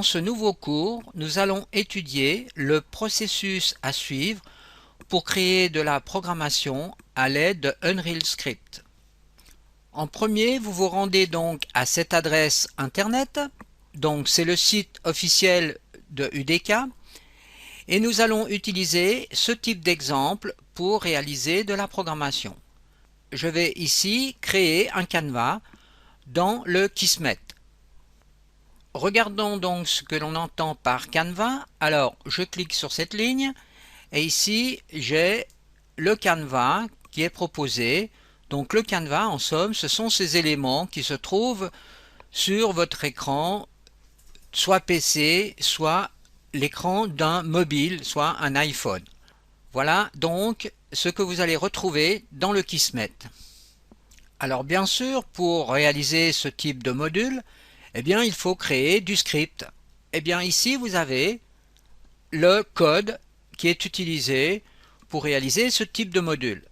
ce nouveau cours, nous allons étudier le processus à suivre pour créer de la programmation à l'aide de Unreal Script. En premier, vous vous rendez donc à cette adresse internet, donc c'est le site officiel de UDK, et nous allons utiliser ce type d'exemple pour réaliser de la programmation. Je vais ici créer un canevas dans le Kismet. Regardons donc ce que l'on entend par canevas. Alors, je clique sur cette ligne et ici, j'ai le canevas qui est proposé. Donc, le canevas, en somme, ce sont ces éléments qui se trouvent sur votre écran, soit PC, soit l'écran d'un mobile, soit un iPhone. Voilà donc ce que vous allez retrouver dans le Kismet. Alors, bien sûr, pour réaliser ce type de module, eh bien, il faut créer du script. Eh bien, ici, vous avez le code qui est utilisé pour réaliser ce type de module.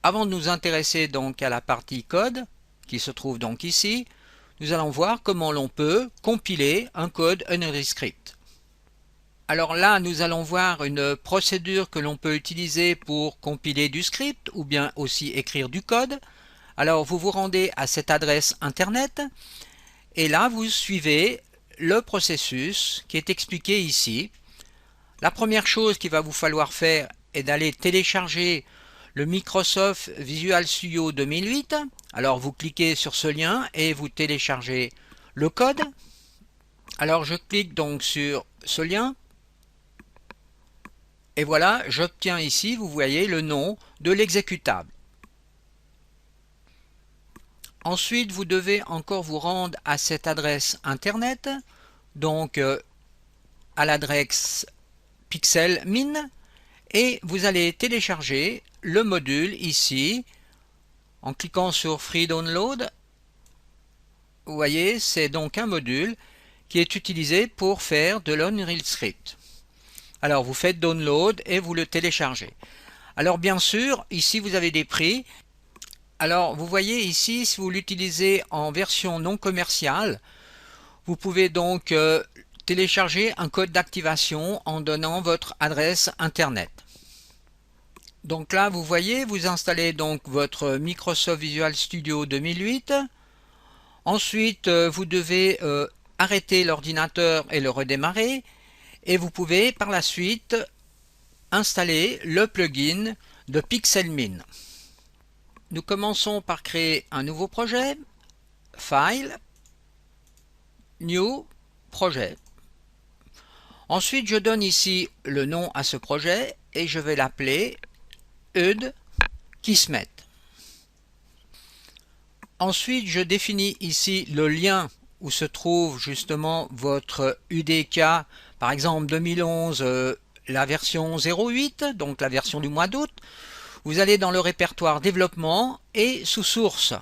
Avant de nous intéresser donc à la partie code, qui se trouve donc ici, nous allons voir comment l'on peut compiler un code Unreal Script. Alors là, nous allons voir une procédure que l'on peut utiliser pour compiler du script ou bien aussi écrire du code. Alors, vous vous rendez à cette adresse internet et là, vous suivez le processus qui est expliqué ici. La première chose qu'il va vous falloir faire est d'aller télécharger le Microsoft Visual Studio 2008. Alors, vous cliquez sur ce lien et vous téléchargez le code. Alors, je clique donc sur ce lien. Et voilà, j'obtiens ici, vous voyez, le nom de l'exécutable. Ensuite, vous devez encore vous rendre à cette adresse internet, donc à l'adresse pixelmin, et vous allez télécharger le module ici, en cliquant sur Free Download. Vous voyez, c'est donc un module qui est utilisé pour faire de l'Unreal Script. Alors, vous faites Download et vous le téléchargez. Alors, bien sûr, ici, vous avez des prix. Alors, vous voyez ici, si vous l'utilisez en version non commerciale, vous pouvez donc télécharger un code d'activation en donnant votre adresse internet. Donc là, vous voyez, vous installez donc votre Microsoft Visual Studio 2008. Ensuite, vous devez arrêter l'ordinateur et le redémarrer. Et vous pouvez par la suite installer le plugin de Pixelmin. Nous commençons par créer un nouveau projet, File, New, Projet. Ensuite, je donne ici le nom à ce projet et je vais l'appeler UD Kismet. Ensuite, je définis ici le lien où se trouve justement votre UDK, par exemple 2011, la version 08, donc la version du mois d'août. Vous allez dans le répertoire développement et sous source.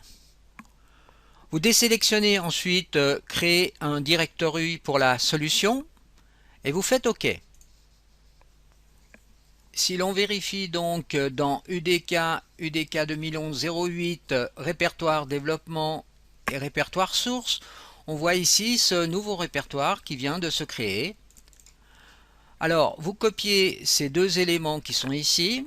Vous désélectionnez ensuite créer un directory pour la solution et vous faites OK. Si l'on vérifie donc dans UDK 2011-08, répertoire développement et répertoire source, on voit ici ce nouveau répertoire qui vient de se créer. Alors, vous copiez ces deux éléments qui sont ici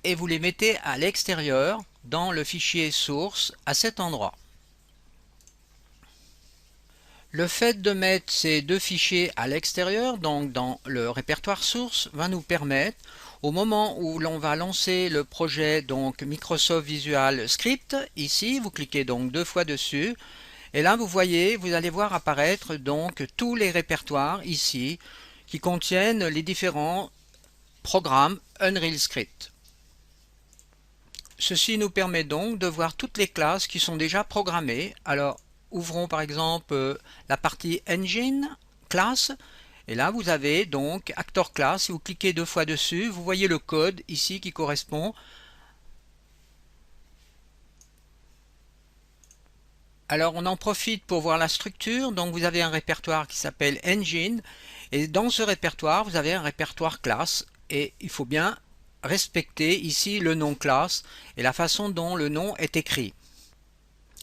et vous les mettez à l'extérieur dans le fichier source à cet endroit. Le fait de mettre ces deux fichiers à l'extérieur, donc dans le répertoire source, va nous permettre, au moment où l'on va lancer le projet donc Microsoft Visual Script, ici vous cliquez donc deux fois dessus, et là vous voyez, vous allez voir apparaître donc tous les répertoires ici qui contiennent les différents programmes Unreal Script. Ceci nous permet donc de voir toutes les classes qui sont déjà programmées. Alors, ouvrons par exemple la partie Engine, classe, et là vous avez donc Actor Class. Si vous cliquez deux fois dessus, vous voyez le code ici qui correspond. Alors on en profite pour voir la structure. Donc vous avez un répertoire qui s'appelle Engine, et dans ce répertoire vous avez un répertoire classe, et il faut bien respecter ici le nom classe et la façon dont le nom est écrit.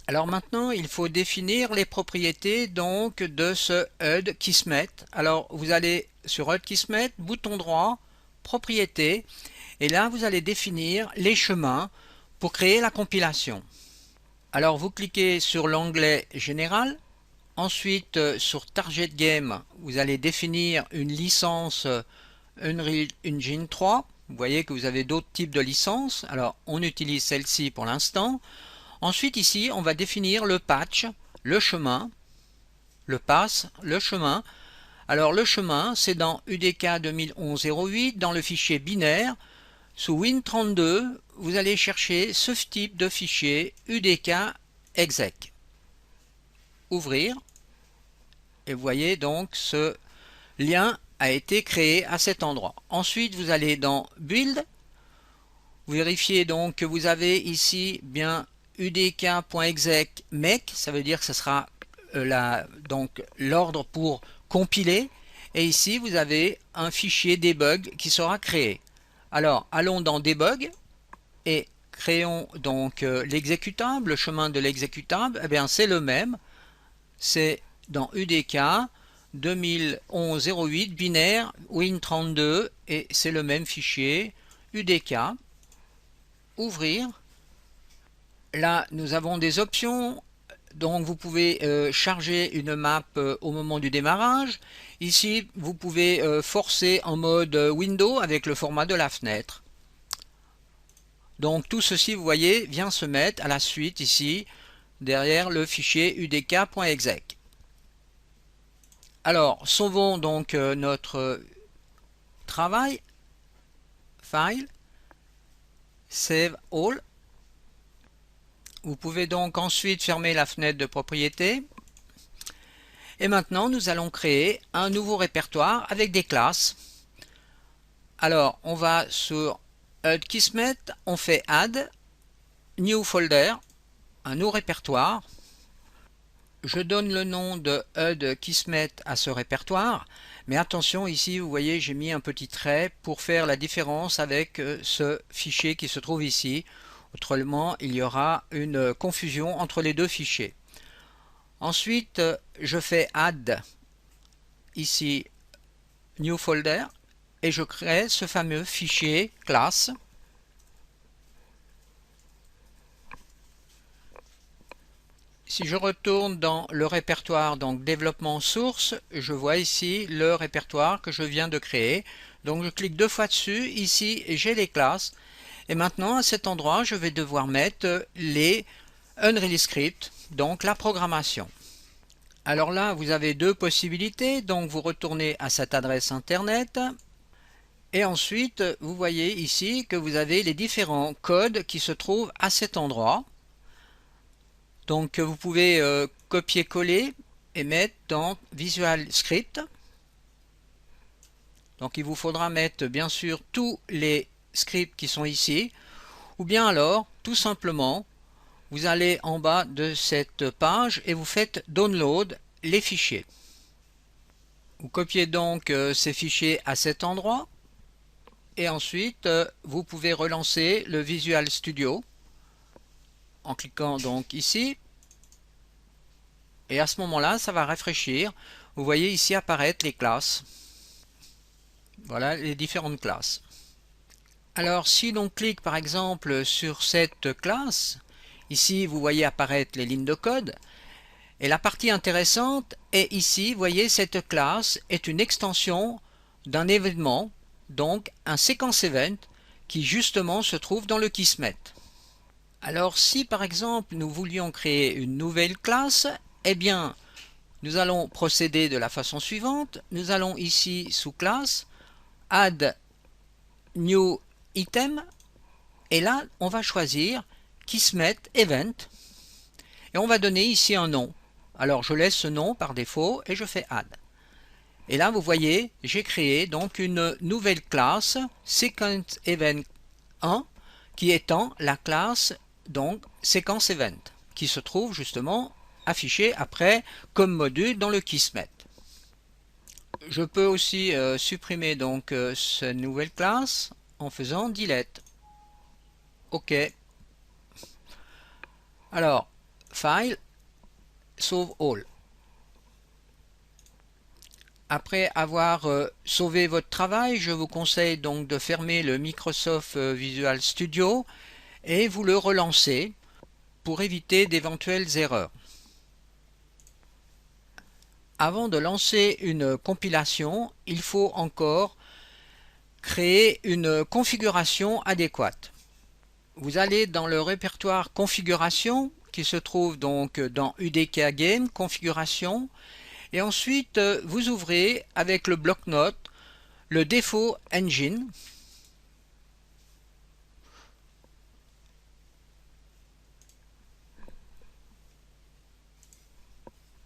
Alors maintenant, il faut définir les propriétés donc de ce HUD Kismet. Alors vous allez sur HUD Kismet, bouton droit, propriétés, et là vous allez définir les chemins pour créer la compilation. Alors vous cliquez sur l'onglet Général, ensuite sur Target Game, vous allez définir une licence Unreal Engine 3. Vous voyez que vous avez d'autres types de licences, alors on utilise celle-ci pour l'instant. Ensuite ici on va définir le patch, le chemin, le pass, le chemin. Alors le chemin c'est dans UDK 2011-08 dans le fichier binaire. Sous Win32 vous allez chercher ce type de fichier UDK exec. Ouvrir et vous voyez donc ce lien a été créé à cet endroit. Ensuite vous allez dans Build, vous vérifiez donc que vous avez ici bien udk.exec make, ça veut dire que ce sera donc l'ordre pour compiler, et ici vous avez un fichier debug qui sera créé. Alors allons dans debug et créons donc l'exécutable, le chemin de l'exécutable. Eh bien c'est le même, c'est dans UDK 2011-08 binaire Win32 et c'est le même fichier UDK. Ouvrir. Là nous avons des options, donc vous pouvez charger une map au moment du démarrage. Ici vous pouvez forcer en mode window avec le format de la fenêtre. Donc tout ceci vous voyez vient se mettre à la suite ici derrière le fichier udk.exec. Alors sauvons donc notre travail, file, save all. Vous pouvez donc ensuite fermer la fenêtre de propriété. Et maintenant, nous allons créer un nouveau répertoire avec des classes. Alors, on va sur HUD Kismet, on fait Add, New Folder, un nouveau répertoire. Je donne le nom de HUD Kismet à ce répertoire. Mais attention, ici, vous voyez, j'ai mis un petit trait pour faire la différence avec ce fichier qui se trouve ici. Autrement, il y aura une confusion entre les deux fichiers. Ensuite, je fais Add, ici, New Folder, et je crée ce fameux fichier classe. Si je retourne dans le répertoire, donc développement source, je vois ici le répertoire que je viens de créer. Donc je clique deux fois dessus, ici j'ai les classes. Et maintenant à cet endroit, je vais devoir mettre les Unreal Script, donc la programmation. Alors là, vous avez deux possibilités. Donc vous retournez à cette adresse internet. Et ensuite, vous voyez ici que vous avez les différents codes qui se trouvent à cet endroit. Donc vous pouvez copier-coller et mettre dans Visual Script. Donc il vous faudra mettre bien sûr tous les scripts qui sont ici. Ou bien alors, tout simplement, vous allez en bas de cette page et vous faites Download les fichiers. Vous copiez donc ces fichiers à cet endroit. Et ensuite, vous pouvez relancer le Visual Studio en cliquant donc ici. Et à ce moment-là, ça va rafraîchir. Vous voyez ici apparaître les classes. Voilà les différentes classes. Alors si l'on clique par exemple sur cette classe, ici vous voyez apparaître les lignes de code. Et la partie intéressante est ici, vous voyez cette classe est une extension d'un événement, donc un sequence event qui justement se trouve dans le Kismet. Alors si par exemple nous voulions créer une nouvelle classe, eh bien nous allons procéder de la façon suivante. Nous allons ici sous classe, add new item, et là on va choisir Kismet event et on va donner ici un nom. Alors je laisse ce nom par défaut et je fais add. Et là vous voyez j'ai créé donc une nouvelle classe sequence event 1 qui étend la classe donc sequence event qui se trouve justement affiché après comme module dans le Kismet. Je peux aussi supprimer donc cette nouvelle classe en faisant delete. OK. Alors File, Save All. Après avoir sauvé votre travail, je vous conseille donc de fermer le Microsoft Visual Studio et vous le relancez pour éviter d'éventuelles erreurs. Avant de lancer une compilation, il faut encore créer une configuration adéquate. Vous allez dans le répertoire configuration qui se trouve donc dans UDK Game configuration et ensuite vous ouvrez avec le bloc-notes le défaut engine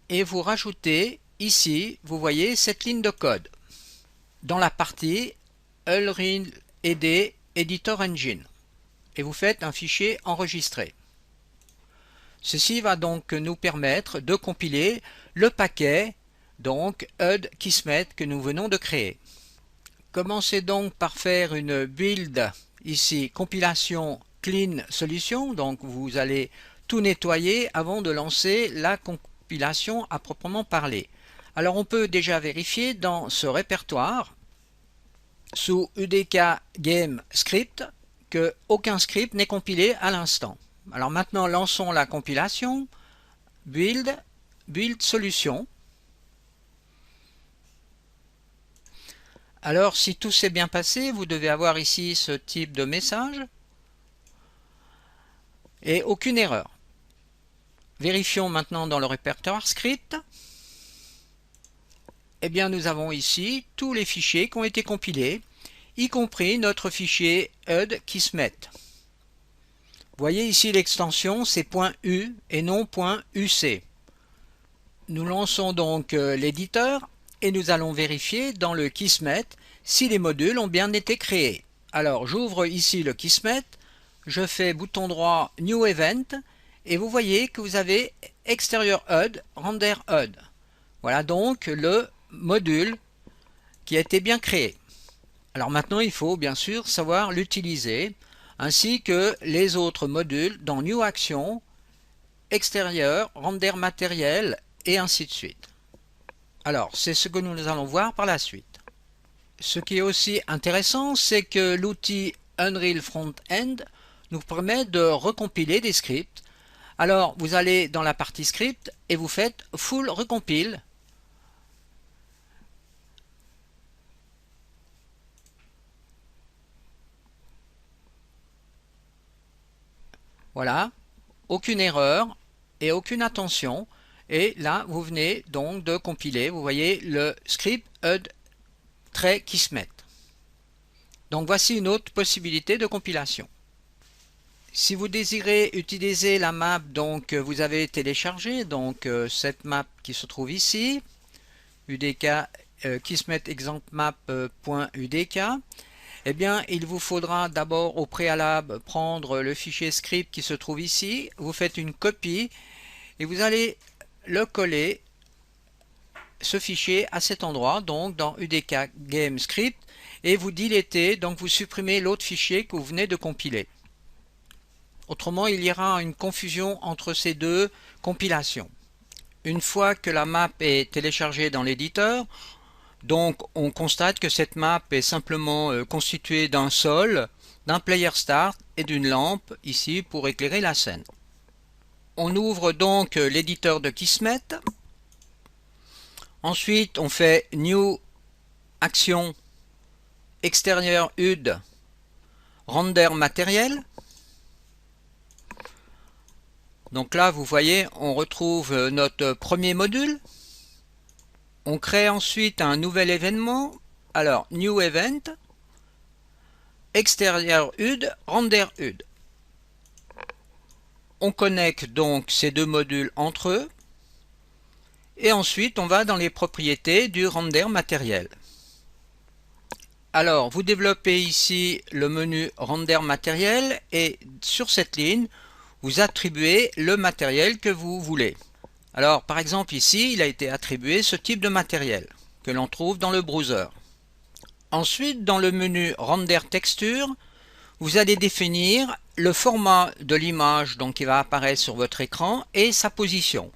et vous rajoutez ici, vous voyez cette ligne de code dans la partie Unreal ED Editor Engine et vous faites un fichier enregistré. Ceci va donc nous permettre de compiler le paquet donc UD Kismet que nous venons de créer. Commencez donc par faire une build ici compilation clean solution, donc vous allez tout nettoyer avant de lancer la compilation à proprement parler. Alors on peut déjà vérifier dans ce répertoire sous UDK Game Script que aucun script n'est compilé à l'instant. Alors maintenant lançons la compilation, build solution. Alors si tout s'est bien passé, vous devez avoir ici ce type de message et aucune erreur. Vérifions maintenant dans le répertoire script. Eh bien nous avons ici tous les fichiers qui ont été compilés, y compris notre fichier UD Kismet. Vous voyez ici l'extension c'est .u et non .uc. Nous lançons donc l'éditeur et nous allons vérifier dans le Kismet si les modules ont bien été créés. Alors j'ouvre ici le Kismet, je fais bouton droit New Event et vous voyez que vous avez extérieur HUD, render HUD. Voilà donc le module qui a été bien créé. Alors maintenant il faut bien sûr savoir l'utiliser ainsi que les autres modules dans New Action, extérieur, render matériel et ainsi de suite. Alors c'est ce que nous allons voir par la suite. Ce qui est aussi intéressant, c'est que l'outil Unreal Front-End nous permet de recompiler des scripts. Alors vous allez dans la partie script et vous faites Full Recompile. Voilà, aucune erreur et aucune attention. Et là, vous venez donc de compiler, vous voyez le script UD-Kismet. Donc voici une autre possibilité de compilation. Si vous désirez utiliser la map donc vous avez téléchargé, donc cette map qui se trouve ici, UDK Kismet Example Map.udk, eh bien il vous faudra d'abord au préalable prendre le fichier script qui se trouve ici, vous faites une copie et vous allez le coller ce fichier à cet endroit, donc dans UDK Game Script, et vous dilatez, donc vous supprimez l'autre fichier que vous venez de compiler. Autrement, il y aura une confusion entre ces deux compilations. Une fois que la map est téléchargée dans l'éditeur, donc on constate que cette map est simplement constituée d'un sol, d'un player start et d'une lampe ici pour éclairer la scène. On ouvre donc l'éditeur de Kismet. Ensuite, on fait New Action, extérieur UD, render matériel. Donc là, vous voyez, on retrouve notre premier module. On crée ensuite un nouvel événement. Alors, New Event, extérieur UD, render UD. On connecte donc ces deux modules entre eux. Et ensuite, on va dans les propriétés du render matériel. Alors, vous développez ici le menu render matériel et sur cette ligne, vous attribuez le matériel que vous voulez. Alors, par exemple ici, il a été attribué ce type de matériel que l'on trouve dans le browser. Ensuite, dans le menu render texture, vous allez définir le format de l'image donc qui va apparaître sur votre écran et sa position.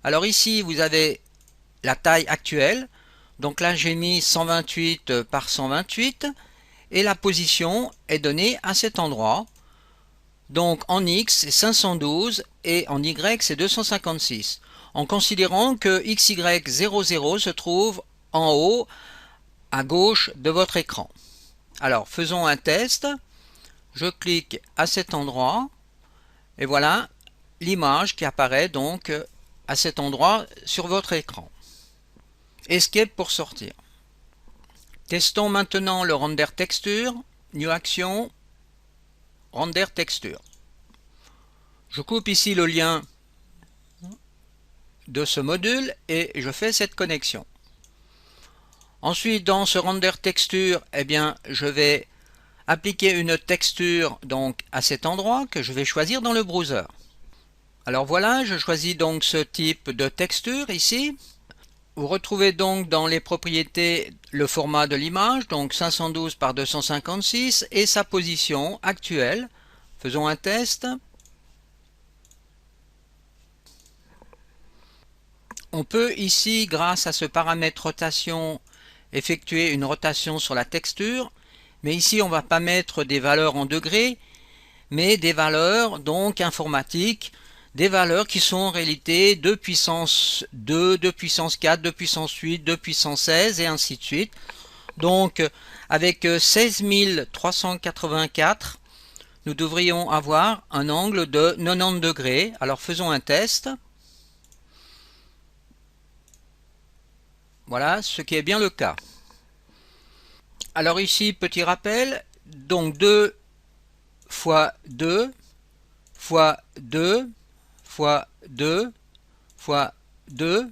Alors ici vous avez la taille actuelle, donc là j'ai mis 128 par 128 et la position est donnée à cet endroit. Donc en X c'est 512 et en Y c'est 256, en considérant que XY00 se trouve en haut à gauche de votre écran. Alors faisons un test. Je clique à cet endroit et voilà l'image qui apparaît donc à cet endroit sur votre écran. Escape pour sortir. Testons maintenant le render texture, New Action, render texture. Je coupe ici le lien de ce module et je fais cette connexion. Ensuite dans ce render texture, eh bien je vais appliquer une texture donc à cet endroit que je vais choisir dans le browser. Alors voilà, je choisis donc ce type de texture ici. Vous retrouvez donc dans les propriétés le format de l'image, donc 512 par 256 et sa position actuelle. Faisons un test. On peut ici, grâce à ce paramètre rotation, effectuer une rotation sur la texture. Mais ici, on ne va pas mettre des valeurs en degrés, mais des valeurs donc informatiques, des valeurs qui sont en réalité de puissance 2, de puissance 4, de puissance 8, de puissance 16 et ainsi de suite. Donc avec 16 384, nous devrions avoir un angle de 90 degrés. Alors faisons un test. Voilà, ce qui est bien le cas. Alors ici, petit rappel, donc 2 fois 2 fois 2 fois 2 fois 2. Vous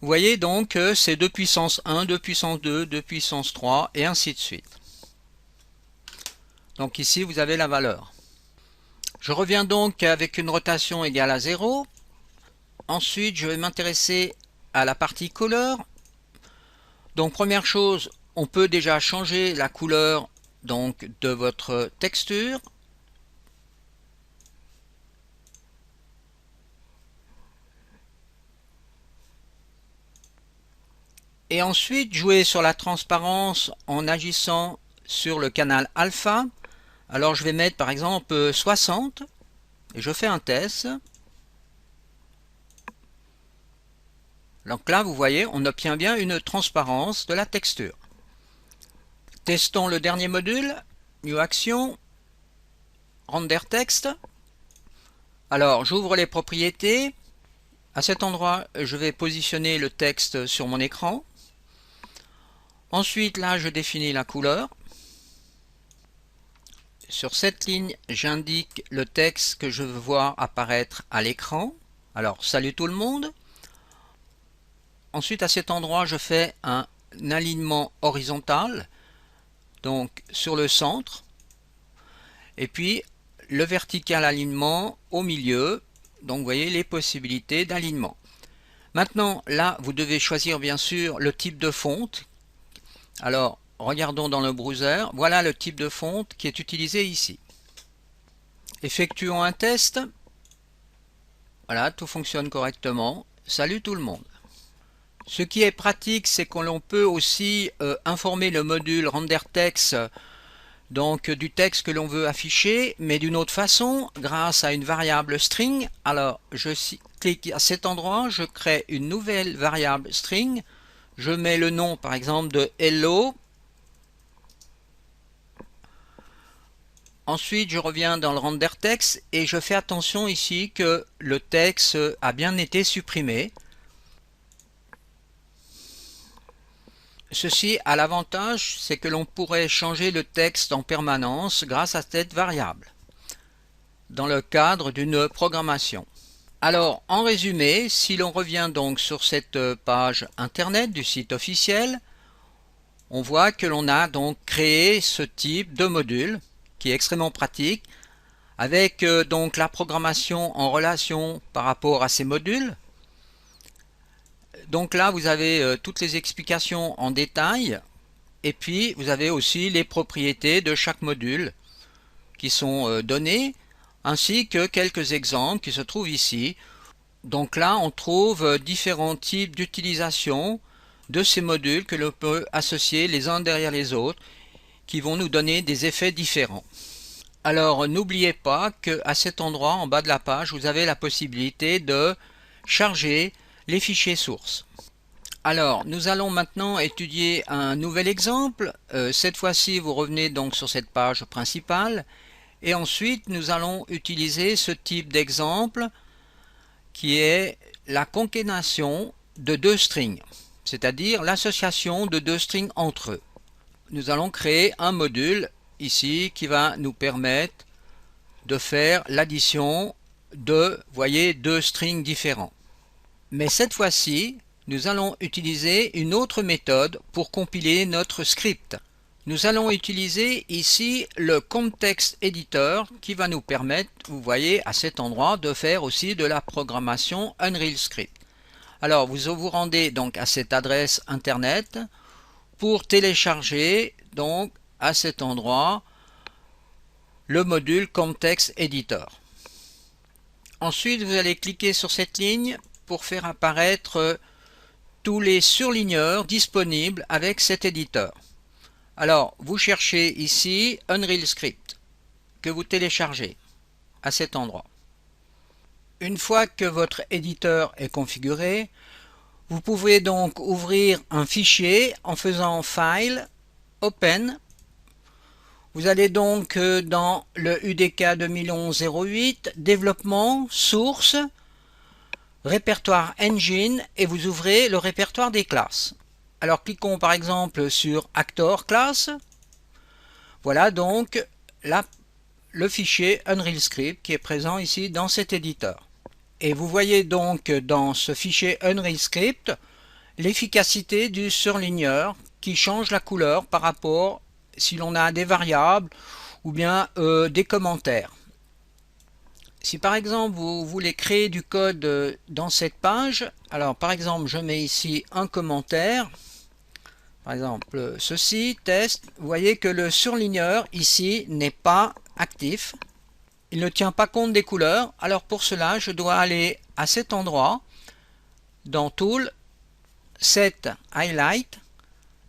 voyez donc que c'est 2 puissance 1, 2 puissance 2, 2 puissance 3 et ainsi de suite. Donc ici vous avez la valeur. Je reviens donc avec une rotation égale à 0. Ensuite je vais m'intéresser à la partie couleur. Donc première chose, on peut déjà changer la couleur donc de votre texture. Et ensuite jouer sur la transparence en agissant sur le canal alpha. Alors je vais mettre par exemple 60 et je fais un test. Donc là vous voyez, on obtient bien une transparence de la texture. Testons le dernier module, New Action, Render Text. Alors j'ouvre les propriétés. À cet endroit, je vais positionner le texte sur mon écran. Ensuite, là, je définis la couleur. Sur cette ligne, j'indique le texte que je veux voir apparaître à l'écran. Alors, salut tout le monde. Ensuite, à cet endroit, je fais un alignement horizontal, donc sur le centre. Et puis, le vertical alignement au milieu. Donc, vous voyez les possibilités d'alignement. Maintenant, là, vous devez choisir bien sûr le type de fonte. Alors, regardons dans le browser. Voilà le type de fonte qui est utilisé ici. Effectuons un test. Voilà, tout fonctionne correctement. Salut tout le monde. Ce qui est pratique, c'est que l'on peut aussi informer le module RenderText donc du texte que l'on veut afficher, mais d'une autre façon, grâce à une variable string. Alors, je clique à cet endroit, je crée une nouvelle variable string. Je mets le nom par exemple de hello. Ensuite je reviens dans le render text et je fais attention ici que le texte a bien été supprimé. Ceci a l'avantage, c'est que l'on pourrait changer le texte en permanence grâce à cette variable dans le cadre d'une programmation. Alors, en résumé, si l'on revient donc sur cette page internet du site officiel, on voit que l'on a donc créé ce type de module qui est extrêmement pratique, avec donc la programmation en relation par rapport à ces modules. Donc là, vous avez toutes les explications en détail, et puis vous avez aussi les propriétés de chaque module qui sont donnés, ainsi que quelques exemples qui se trouvent ici. Donc là, on trouve différents types d'utilisation de ces modules que l'on peut associer les uns derrière les autres, qui vont nous donner des effets différents. Alors n'oubliez pas qu'à cet endroit en bas de la page, vous avez la possibilité de charger les fichiers sources. Alors nous allons maintenant étudier un nouvel exemple. Cette fois-ci vous revenez donc sur cette page principale et ensuite nous allons utiliser ce type d'exemple qui est la concaténation de deux strings, c'est-à-dire l'association de deux strings entre eux. Nous allons créer un module ici qui va nous permettre de faire l'addition de, voyez, deux strings différents. Mais cette fois-ci, nous allons utiliser une autre méthode pour compiler notre script. Nous allons utiliser ici le Context Editor qui va nous permettre, vous voyez, à cet endroit, de faire aussi de la programmation Unreal Script. Alors, vous vous rendez donc à cette adresse internet pour télécharger donc à cet endroit le module Context Editor. Ensuite, vous allez cliquer sur cette ligne pour faire apparaître tous les surligneurs disponibles avec cet éditeur. Alors, vous cherchez ici Unreal Script que vous téléchargez à cet endroit. Une fois que votre éditeur est configuré, vous pouvez donc ouvrir un fichier en faisant File, Open. Vous allez donc dans le UDK 2011-08, Développement, Source, Répertoire Engine et vous ouvrez le répertoire des classes. Alors cliquons par exemple sur Actor Class. Voilà donc le fichier Unreal Script qui est présent ici dans cet éditeur. Et vous voyez donc dans ce fichier Unreal Script l'efficacité du surligneur qui change la couleur par rapport si l'on a des variables ou bien des commentaires. Si par exemple vous voulez créer du code dans cette page, alors par exemple je mets ici un commentaire, par exemple ceci, test, vous voyez que le surligneur ici n'est pas actif. Il ne tient pas compte des couleurs, alors pour cela je dois aller à cet endroit, dans Tool, Set Highlight,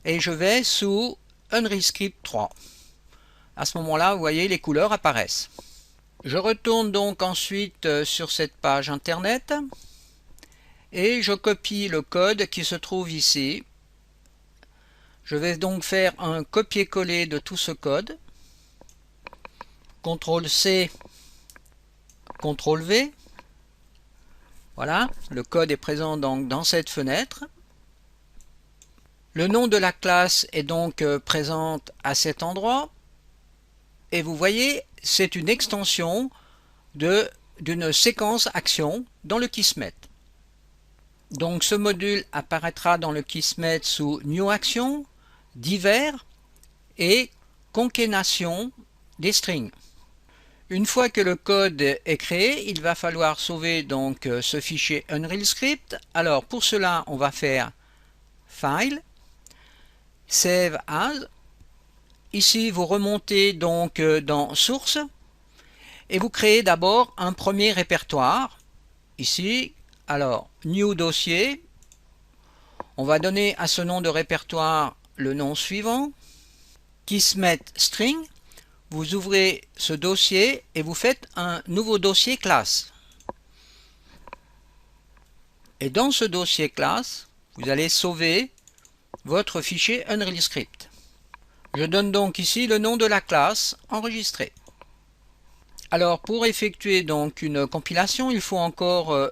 et je vais sous Unreal Script 3. À ce moment-là, vous voyez, les couleurs apparaissent. Je retourne donc ensuite sur cette page internet, et je copie le code qui se trouve ici. Je vais donc faire un copier-coller de tout ce code. CTRL-C, CTRL-V. Voilà, le code est présent donc dans cette fenêtre. Le nom de la classe est donc présente à cet endroit. Et vous voyez, c'est une extension d'une séquence action dans le Kismet. Donc ce module apparaîtra dans le Kismet sous New Action, Divers et Concaténation des strings. Une fois que le code est créé, il va falloir sauver donc ce fichier Unreal Script. Alors pour cela, on va faire File, Save As. Ici, vous remontez donc dans Source et vous créez d'abord un premier répertoire. Ici, alors New Dossier. On va donner à ce nom de répertoire le nom suivant, Kismet String. Vous ouvrez ce dossier et vous faites un nouveau dossier classe. Et dans ce dossier classe, vous allez sauver votre fichier Unreal Script. Je donne donc ici le nom de la classe enregistrée. Alors pour effectuer donc une compilation, il faut encore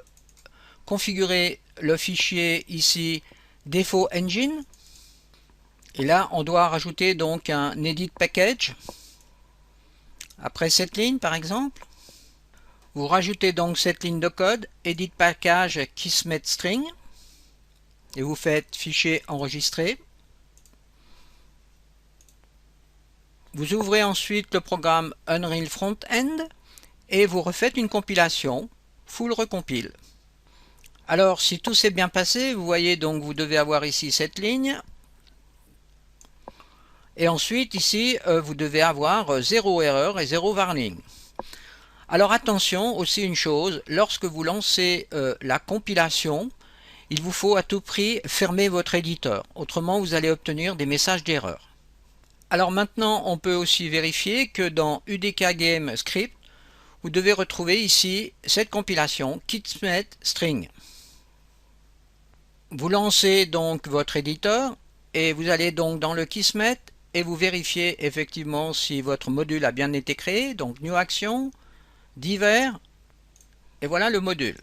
configurer le fichier ici défaut engine. Et là, on doit rajouter donc un edit package. Après cette ligne, par exemple, vous rajoutez donc cette ligne de code, edit package Kismet string, et vous faites fichier enregistré. Vous ouvrez ensuite le programme Unreal Front-End et vous refaites une compilation, full recompile. Alors, si tout s'est bien passé, vous voyez donc vous devez avoir ici cette ligne. Et ensuite ici vous devez avoir 0 erreur et 0 warning. Alors attention aussi une chose, lorsque vous lancez la compilation, il vous faut à tout prix fermer votre éditeur, autrement vous allez obtenir des messages d'erreur. Alors maintenant on peut aussi vérifier que dans UDK Game Script, vous devez retrouver ici cette compilation Kismet String. Vous lancez donc votre éditeur et vous allez donc dans le Kismet et vous vérifiez effectivement si votre module a bien été créé, donc New Action, divers, et voilà le module.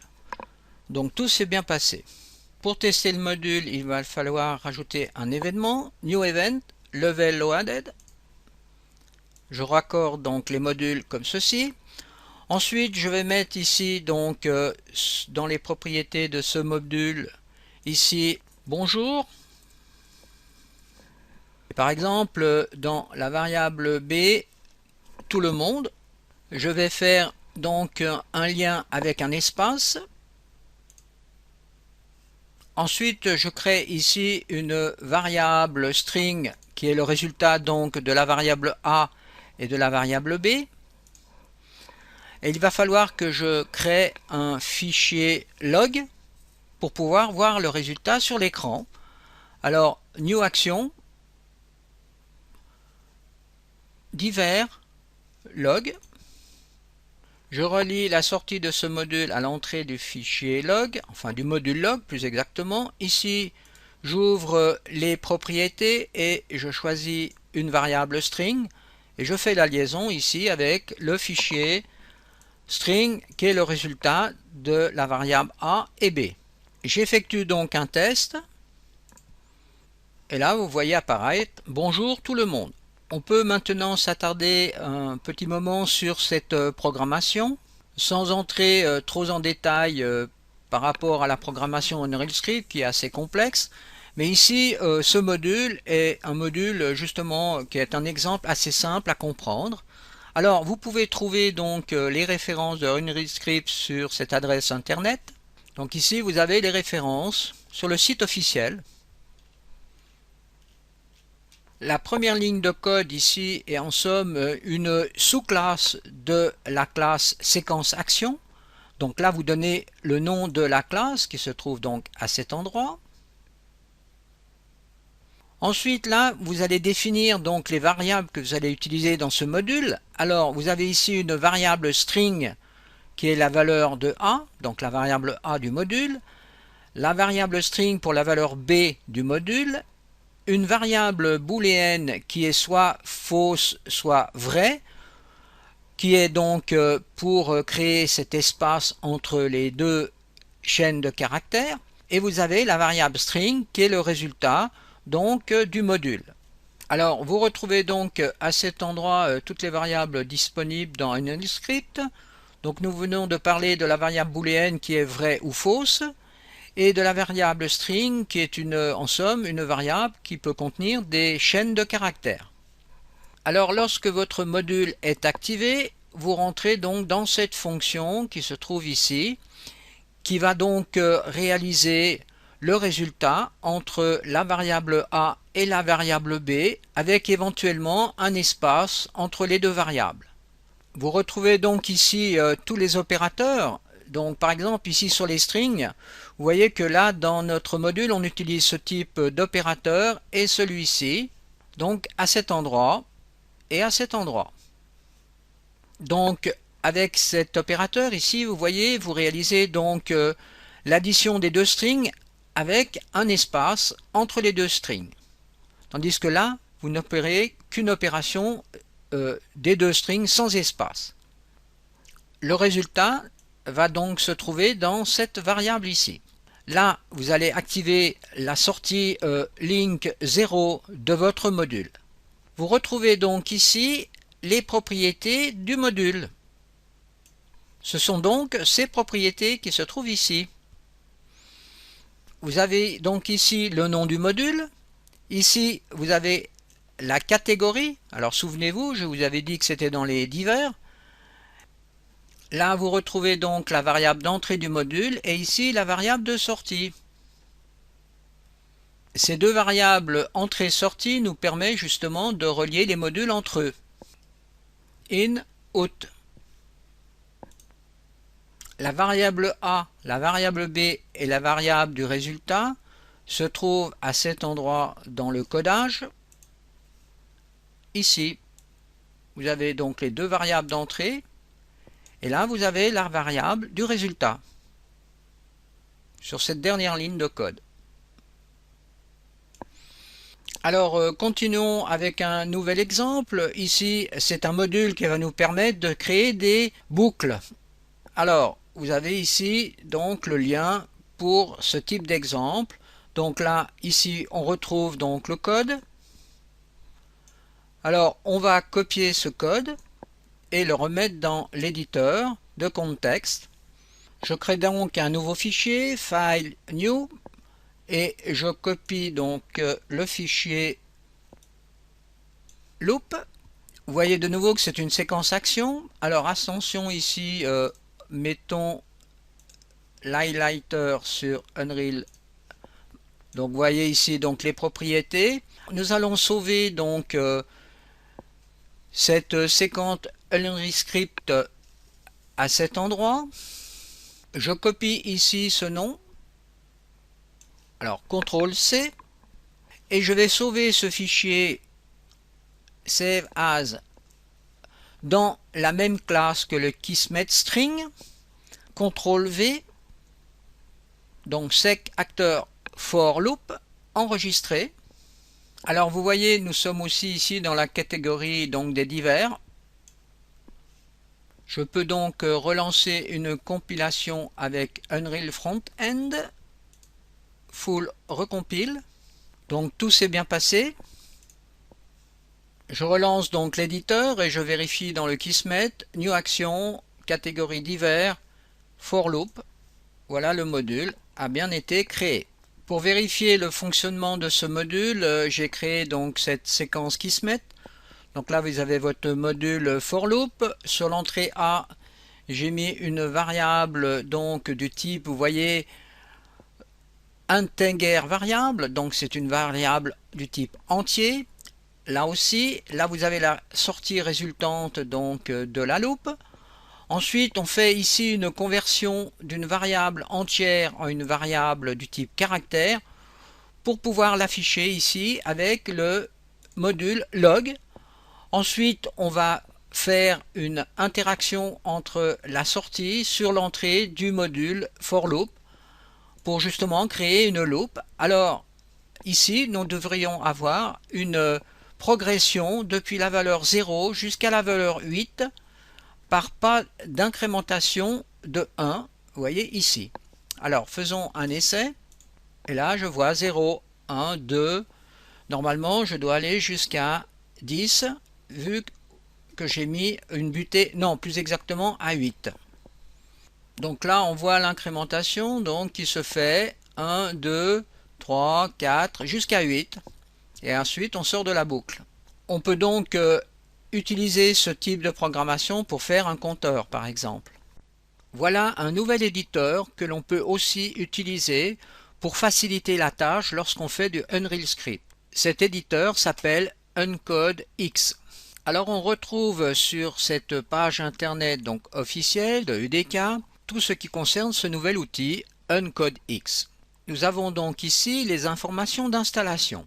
Donc tout s'est bien passé. Pour tester le module, il va falloir rajouter un événement, New Event, Level Loaded. Je raccorde donc les modules comme ceci. Ensuite, je vais mettre ici donc dans les propriétés de ce module, ici bonjour. Par exemple, dans la variable B, tout le monde, je vais faire donc un lien avec un espace. Ensuite, je crée ici une variable string qui est le résultat donc de la variable A et de la variable B. Et il va falloir que je crée un fichier log pour pouvoir voir le résultat sur l'écran. Alors, New Action, divers, log. Je relie la sortie de ce module à l'entrée du fichier log, enfin du module log plus exactement. Ici, j'ouvre les propriétés et je choisis une variable string et je fais la liaison ici avec le fichier string qui est le résultat de la variable A et B. J'effectue donc un test et là vous voyez apparaître bonjour tout le monde. On peut maintenant s'attarder un petit moment sur cette programmation, sans entrer trop en détail par rapport à la programmation Unreal Script qui est assez complexe. Mais ici, ce module est un module justement qui est un exemple assez simple à comprendre. Alors, vous pouvez trouver donc les références de Unreal Script sur cette adresse internet. Donc ici, vous avez les références sur le site officiel. La première ligne de code ici est en somme une sous-classe de la classe séquence action. Donc là vous donnez le nom de la classe qui se trouve donc à cet endroit. Ensuite là vous allez définir donc les variables que vous allez utiliser dans ce module. Alors vous avez ici une variable string qui est la valeur de A, donc la variable A du module, la variable string pour la valeur B du module, une variable booléenne qui est soit fausse soit vraie, qui est donc pour créer cet espace entre les deux chaînes de caractères, et vous avez la variable string qui est le résultat donc du module. Alors vous retrouvez donc à cet endroit toutes les variables disponibles dans Unreal Script. Donc nous venons de parler de la variable booléenne qui est vraie ou fausse, et de la variable string qui est en somme une variable qui peut contenir des chaînes de caractères. Alors lorsque votre module est activé, vous rentrez donc dans cette fonction qui se trouve ici, qui va donc réaliser le résultat entre la variable A et la variable B, avec éventuellement un espace entre les deux variables. Vous retrouvez donc ici tous les opérateurs. Donc par exemple ici sur les strings, vous voyez que là dans notre module on utilise ce type d'opérateur et celui-ci, donc à cet endroit et à cet endroit. Donc avec cet opérateur ici vous voyez vous réalisez donc l'addition des deux strings avec un espace entre les deux strings. Tandis que là vous n'opérez qu'une opération des deux strings sans espace. Le résultat va donc se trouver dans cette variable ici. Là, vous allez activer la sortie link 0 de votre module. Vous retrouvez donc ici les propriétés du module. Ce sont donc ces propriétés qui se trouvent ici. Vous avez donc ici le nom du module. Ici, vous avez la catégorie. Alors souvenez-vous, je vous avais dit que c'était dans les divers. Là, vous retrouvez donc la variable d'entrée du module et ici la variable de sortie. Ces deux variables entrée-sortie nous permettent justement de relier les modules entre eux. In, out. La variable A, la variable B et la variable du résultat se trouvent à cet endroit dans le codage. Ici, vous avez donc les deux variables d'entrée et là vous avez la variable du résultat sur cette dernière ligne de code. Alors continuons avec un nouvel exemple. Ici c'est un module qui va nous permettre de créer des boucles. Alors vous avez ici donc le lien pour ce type d'exemple. Donc là ici on retrouve donc le code. Alors on va copier ce code et le remettre dans l'éditeur de contexte. Je crée donc un nouveau fichier, File New, et je copie donc le fichier loop. Vous voyez de nouveau que c'est une séquence action. Alors attention ici, mettons l'highlighter sur Unreal. Donc vous voyez ici donc les propriétés. Nous allons sauver donc cette séquence Unreal Script à cet endroit. Je copie ici ce nom. Alors CTRL C. Et je vais sauver ce fichier Save As dans la même classe que le Kismet String. CTRL V. Donc sec acteur for loop enregistré. Alors vous voyez, nous sommes aussi ici dans la catégorie donc des divers. Je peux donc relancer une compilation avec Unreal Front-End. Full recompile. Donc tout s'est bien passé. Je relance donc l'éditeur et je vérifie dans le Kismet, New Action, catégorie divers, for loop. Voilà, le module a bien été créé. Pour vérifier le fonctionnement de ce module, j'ai créé donc cette séquence Kismet. Donc là vous avez votre module for loop. Sur l'entrée A, j'ai mis une variable donc du type, vous voyez, integer variable, donc c'est une variable du type entier. Là aussi, là vous avez la sortie résultante donc de la loupe. Ensuite, on fait ici une conversion d'une variable entière en une variable du type caractère pour pouvoir l'afficher ici avec le module log. Ensuite, on va faire une interaction entre la sortie sur l'entrée du module for loop pour justement créer une loupe. Alors, ici, nous devrions avoir une progression depuis la valeur 0 jusqu'à la valeur 8 par pas d'incrémentation de 1, vous voyez ici. Alors faisons un essai, et là je vois 0, 1, 2, normalement je dois aller jusqu'à 10, vu que j'ai mis une butée, non plus exactement à 8. Donc là on voit l'incrémentation donc qui se fait 1, 2, 3, 4, jusqu'à 8. Et ensuite on sort de la boucle. On peut donc utiliser ce type de programmation pour faire un compteur par exemple. Voilà un nouvel éditeur que l'on peut aussi utiliser pour faciliter la tâche lorsqu'on fait du Unreal Script. Cet éditeur s'appelle UncodeX. Alors on retrouve sur cette page internet donc officielle de UDK tout ce qui concerne ce nouvel outil UncodeX. Nous avons donc ici les informations d'installation.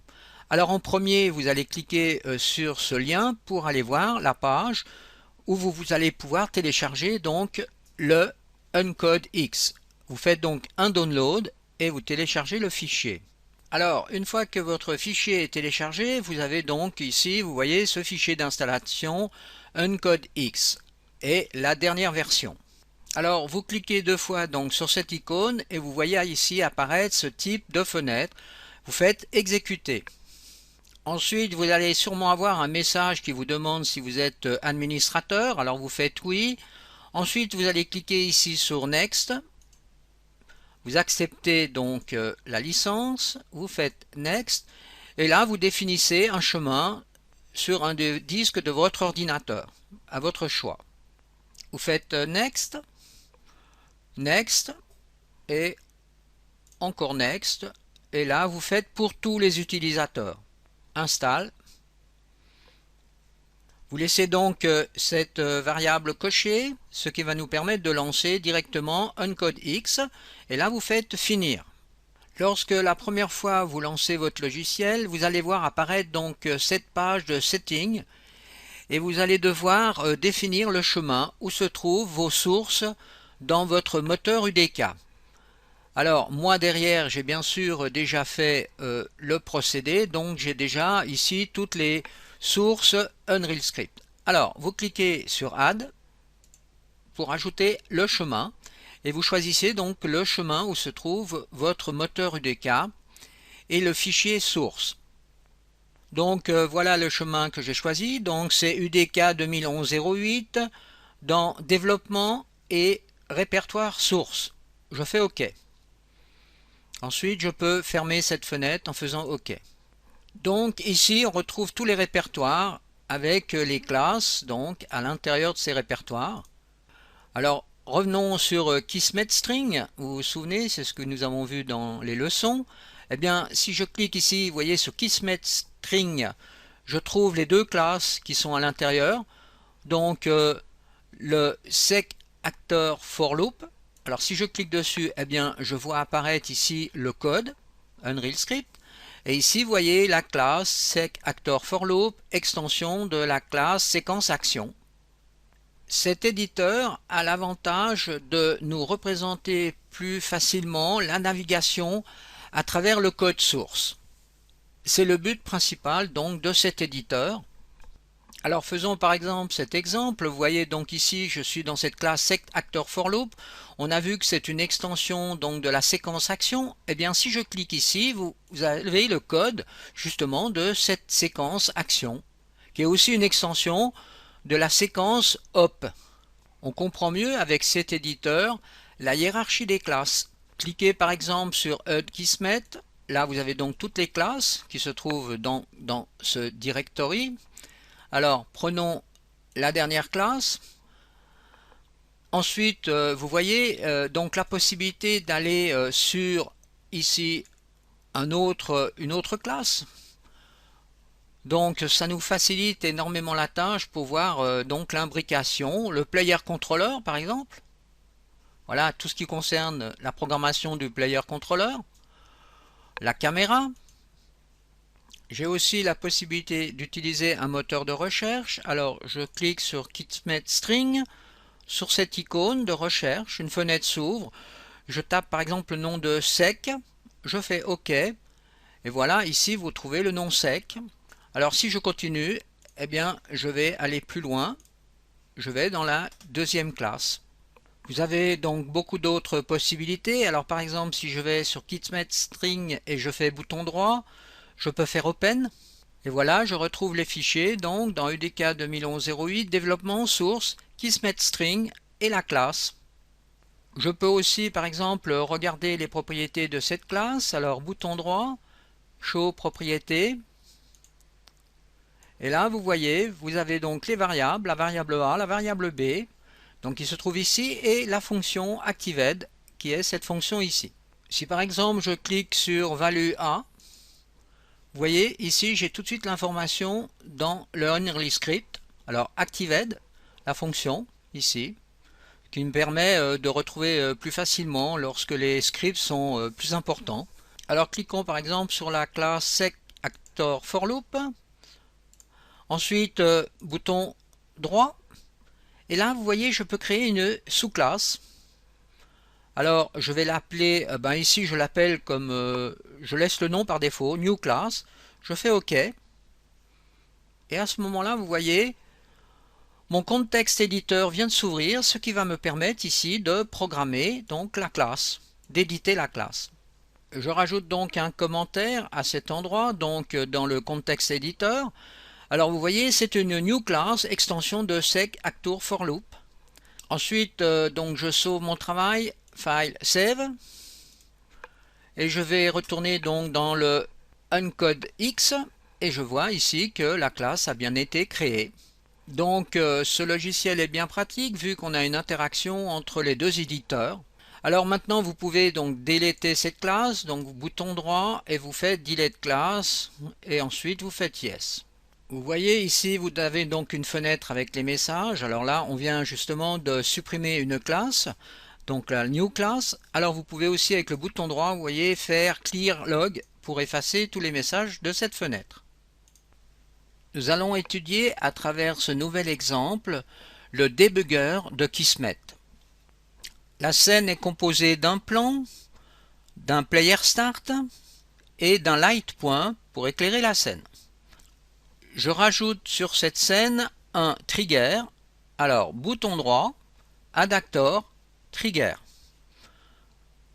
Alors en premier, vous allez cliquer sur ce lien pour aller voir la page où vous allez pouvoir télécharger donc le UncodeX. Vous faites donc un download et vous téléchargez le fichier. Alors une fois que votre fichier est téléchargé, vous avez donc ici, vous voyez ce fichier d'installation UncodeX et la dernière version. Alors vous cliquez deux fois donc sur cette icône et vous voyez ici apparaître ce type de fenêtre. Vous faites exécuter. Ensuite, vous allez sûrement avoir un message qui vous demande si vous êtes administrateur. Alors vous faites oui. Ensuite, vous allez cliquer ici sur Next. Vous acceptez donc la licence. Vous faites Next. Et là, vous définissez un chemin sur un des disques de votre ordinateur, à votre choix. Vous faites Next. Next. Et encore Next. et là vous faites pour tous les utilisateurs. Install. Vous laissez donc cette variable cochée, ce qui va nous permettre de lancer directement UnCodeX, et là vous faites finir. Lorsque la première fois vous lancez votre logiciel, vous allez voir apparaître donc cette page de setting, et vous allez devoir définir le chemin où se trouvent vos sources dans votre moteur UDK. Alors moi derrière j'ai bien sûr déjà fait le procédé, donc j'ai déjà ici toutes les sources Unreal Script. Alors vous cliquez sur Add pour ajouter le chemin et vous choisissez donc le chemin où se trouve votre moteur UDK et le fichier source. Donc voilà le chemin que j'ai choisi, donc c'est UDK 2011-08 dans développement et répertoire source. Je fais OK. Ensuite, je peux fermer cette fenêtre en faisant OK. Donc ici, on retrouve tous les répertoires avec les classes donc à l'intérieur de ces répertoires. Alors, revenons sur KismetString. Vous vous souvenez, c'est ce que nous avons vu dans les leçons. Eh bien, si je clique ici, vous voyez sur KismetString, je trouve les deux classes qui sont à l'intérieur. Donc, le SecActorForLoop. Alors si je clique dessus, eh bien je vois apparaître ici le code Unreal Script et ici vous voyez la classe SecActorForLoop, extension de la classe séquence-action. Cet éditeur a l'avantage de nous représenter plus facilement la navigation à travers le code source. C'est le but principal donc de cet éditeur. Alors faisons par exemple cet exemple. Vous voyez donc ici je suis dans cette classe SecActorForLoop. On a vu que c'est une extension donc de la séquence action. Et bien si je clique ici, vous avez le code justement de cette séquence action, qui est aussi une extension de la séquence hop. On comprend mieux avec cet éditeur la hiérarchie des classes. Cliquez par exemple sur Kismet. Là vous avez donc toutes les classes qui se trouvent dans ce directory. Alors, prenons la dernière classe. Ensuite, vous voyez donc la possibilité d'aller sur ici une autre classe. Donc, ça nous facilite énormément la tâche pour voir donc l'imbrication, le player controller par exemple. Voilà tout ce qui concerne la programmation du player controller, la caméra. J'ai aussi la possibilité d'utiliser un moteur de recherche. Alors je clique sur KismetString, sur cette icône de recherche, une fenêtre s'ouvre. Je tape par exemple le nom de sec, je fais OK. Et voilà, ici vous trouvez le nom sec. Alors si je continue, eh bien je vais aller plus loin. Je vais dans la deuxième classe. Vous avez donc beaucoup d'autres possibilités. Alors par exemple si je vais sur KismetString et je fais bouton droit, je peux faire Open, et voilà, je retrouve les fichiers, donc dans UDK 2011-08, développement, source, KismetString et la classe. Je peux aussi, par exemple, regarder les propriétés de cette classe, alors bouton droit, Show propriétés, et là, vous voyez, vous avez donc les variables, la variable A, la variable B, donc qui se trouve ici, et la fonction Actived, qui est cette fonction ici. Si par exemple, je clique sur value A, vous voyez, ici, j'ai tout de suite l'information dans le Unreal Script. Alors, Actived, la fonction, ici, qui me permet de retrouver plus facilement lorsque les scripts sont plus importants. Alors, cliquons par exemple sur la classe SecActorForLoop. Ensuite, bouton droit. Et là, vous voyez, je peux créer une sous-classe. Alors, je vais l'appeler, ici, je l'appelle comme, je laisse le nom par défaut, New Class. Je fais OK. Et à ce moment-là, vous voyez, mon contexte éditeur vient de s'ouvrir, ce qui va me permettre ici de programmer donc la classe, d'éditer la classe. Je rajoute donc un commentaire à cet endroit, donc dans le contexte éditeur. Alors, vous voyez, c'est une New Class, extension de SecActorForLoop. Ensuite, donc je sauve mon travail. File, Save, et je vais retourner donc dans le UnCodeX et je vois ici que la classe a bien été créée. Donc ce logiciel est bien pratique vu qu'on a une interaction entre les deux éditeurs. Alors maintenant vous pouvez donc déléter cette classe, donc bouton droit et vous faites delete class et ensuite vous faites yes. Vous voyez ici vous avez donc une fenêtre avec les messages. Alors là on vient justement de supprimer une classe, donc la new class. Alors vous pouvez aussi avec le bouton droit, vous voyez, faire clear log pour effacer tous les messages de cette fenêtre. Nous allons étudier à travers ce nouvel exemple le débugger de Kismet. La scène est composée d'un plan, d'un player start et d'un light point pour éclairer la scène. Je rajoute sur cette scène un trigger. Alors bouton droit, add actor, trigger.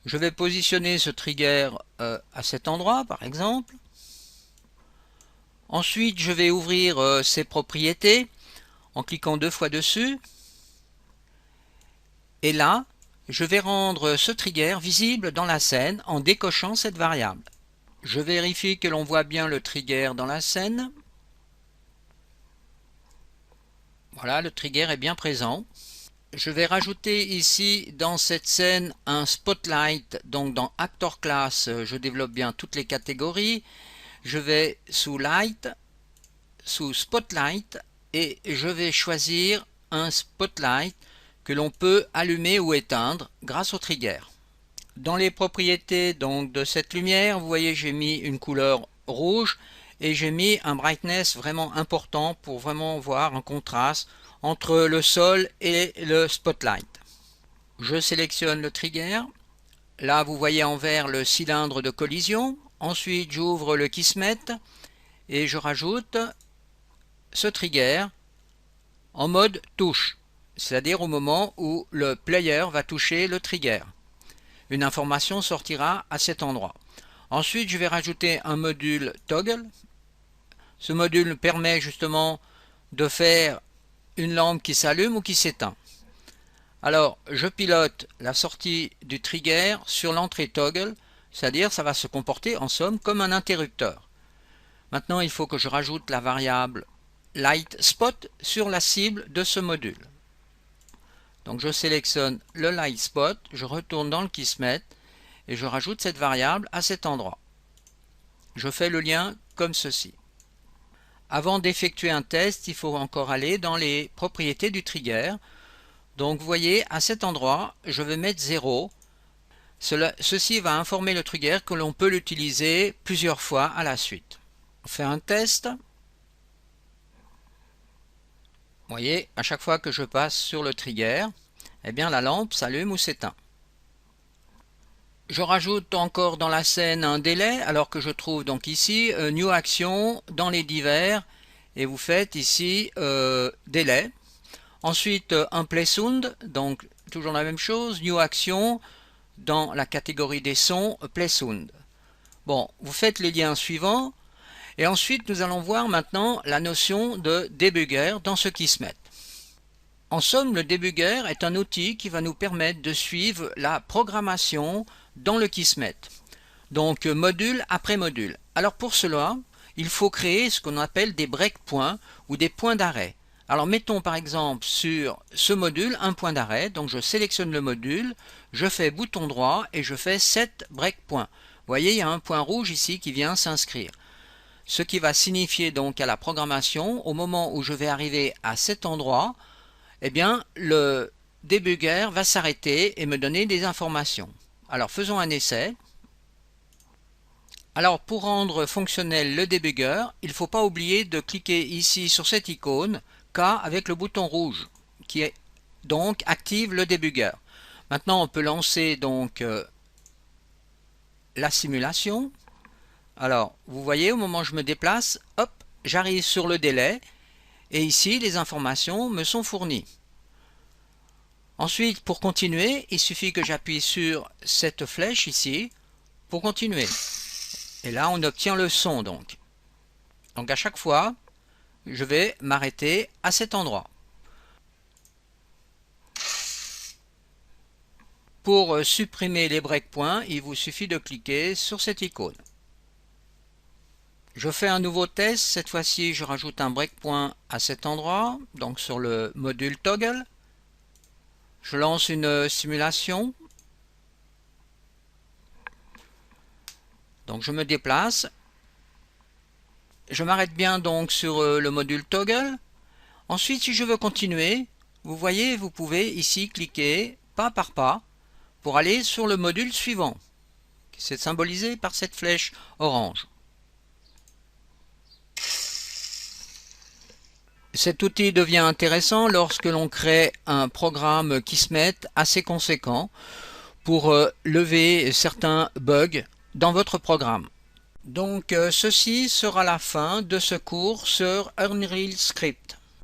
Je vais positionner ce trigger à cet endroit par exemple. Ensuite je vais ouvrir ses propriétés en cliquant 2 fois dessus. Et là, je vais rendre ce trigger visible dans la scène en décochant cette variable. Je vérifie que l'on voit bien le trigger dans la scène. Voilà, le trigger est bien présent. Je vais rajouter ici dans cette scène un spotlight. Donc dans Actor Class, je développe bien toutes les catégories. Je vais sous Light, sous Spotlight et je vais choisir un spotlight que l'on peut allumer ou éteindre grâce au trigger. Dans les propriétés donc de cette lumière, vous voyez j'ai mis une couleur rouge et j'ai mis un brightness vraiment important pour vraiment voir un contraste entre le sol et le spotlight. Je sélectionne le trigger. Là vous voyez en vert le cylindre de collision. Ensuite j'ouvre le Kismet et je rajoute ce trigger en mode touche, c'est-à-dire au moment où le player va toucher le trigger. Une information sortira à cet endroit. Ensuite, je vais rajouter un module toggle. Ce module permet justement de faire une lampe qui s'allume ou qui s'éteint. Alors, je pilote la sortie du trigger sur l'entrée toggle, c'est-à-dire ça va se comporter en somme comme un interrupteur. Maintenant, il faut que je rajoute la variable light spot sur la cible de ce module. Donc je sélectionne le light spot, je retourne dans le Kismet et je rajoute cette variable à cet endroit. Je fais le lien comme ceci. Avant d'effectuer un test, il faut encore aller dans les propriétés du trigger. Donc vous voyez, à cet endroit, je vais mettre 0. Ceci va informer le trigger que l'on peut l'utiliser plusieurs fois à la suite. On fait un test. Vous voyez, à chaque fois que je passe sur le trigger, eh bien la lampe s'allume ou s'éteint. Je rajoute encore dans la scène un délai, alors que je trouve donc ici New Action dans les divers, et vous faites ici délai. Ensuite un Play Sound, donc toujours la même chose, New Action dans la catégorie des sons, Play Sound. Bon, vous faites les liens suivants. Et ensuite, nous allons voir maintenant la notion de débugger dans ce Kismet. En somme, le débugger est un outil qui va nous permettre de suivre la programmation dans le Kismet. Donc, module après module. Alors pour cela, il faut créer ce qu'on appelle des breakpoints ou des points d'arrêt. Alors mettons par exemple sur ce module un point d'arrêt. Donc je sélectionne le module, je fais bouton droit et je fais set breakpoint. Vous voyez, il y a un point rouge ici qui vient s'inscrire. Ce qui va signifier donc à la programmation, au moment où je vais arriver à cet endroit, eh bien le débugger va s'arrêter et me donner des informations. Alors faisons un essai. Alors pour rendre fonctionnel le débugger, il ne faut pas oublier de cliquer ici sur cette icône K avec le bouton rouge qui est donc active le débugger. Maintenant on peut lancer donc la simulation. Alors, vous voyez, au moment où je me déplace, hop, j'arrive sur le délai et ici, les informations me sont fournies. Ensuite, pour continuer, il suffit que j'appuie sur cette flèche ici pour continuer. Et là, on obtient le son donc. Donc à chaque fois, je vais m'arrêter à cet endroit. Pour supprimer les breakpoints, il vous suffit de cliquer sur cette icône. Je fais un nouveau test, cette fois-ci je rajoute un breakpoint à cet endroit, donc sur le module toggle. Je lance une simulation. Donc je me déplace. Je m'arrête bien donc sur le module toggle. Ensuite, si je veux continuer, vous voyez, vous pouvez ici cliquer pas par pas pour aller sur le module suivant, qui est symbolisé par cette flèche orange. Cet outil devient intéressant lorsque l'on crée un programme qui se mette assez conséquent pour lever certains bugs dans votre programme. Donc ceci sera la fin de ce cours sur Unreal Script.